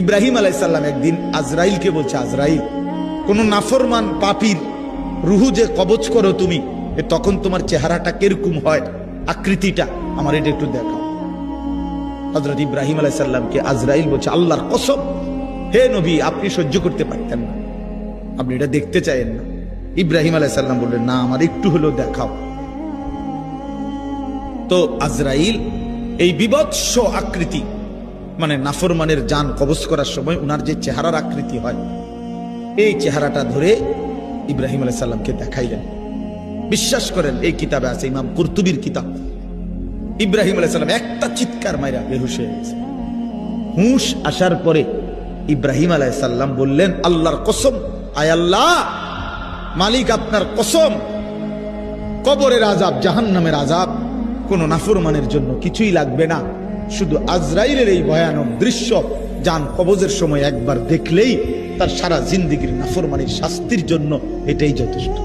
ইব্রাহিম আলাইহিস সালাম একদিন আজরাইলকে বলছে, আজরাইল, কোন নাফরমান পাপীর রুহু যে কবজ করো তুমি, তখন তোমার চেহারাটা কিরকম হয়, আকৃতিটা আমার এটা একটু দেখাও। হযরত ইব্রাহিম আলাইহিস সালামকে আজরাইল বলছে, আল্লাহর কসম হে নবী, আপনি সহ্য করতে পারতেন না, আপনি এটা দেখতে চাইেন না। ইব্রাহিম আলাইহিস সালাম বললেন, না, আমার একটু হলেও দেখাও। তো আজরাইল এই বিভৎস আকৃতি, মানে নাফরমানের জান কবজ করার সময় উনার যে চেহারার আকৃতি হয়, এই চেহারাটা ধরে ইব্রাহিম আলাইহিস সালামকে দেখাইলেন। বিশ্বাস করেন, এই কিতাবে আছে, ইমাম কুরতুবীর কিতাব। ইব্রাহিম আলাইহিস সালাম একটা চিৎকার মাইরা বেহুশ হয়ে গেছে। হুঁশ আসার পরে ইব্রাহিম আলাইহিস সালাম বললেন, আল্লাহর কসম, আয় আল্লাহ, মালিক আপনার কসম, কবরের আযাব, জাহান্নামের আযাব কোন নাফরমানের জন্য কিছুই লাগবে না, শুধু আজরাইলের এই ভয়ানক দৃশ্য জান কবজের সময় একবার দেখলেই তার সারা জিন্দেগীর নাফরমানির শাস্তির জন্য এটাই যথেষ্ট।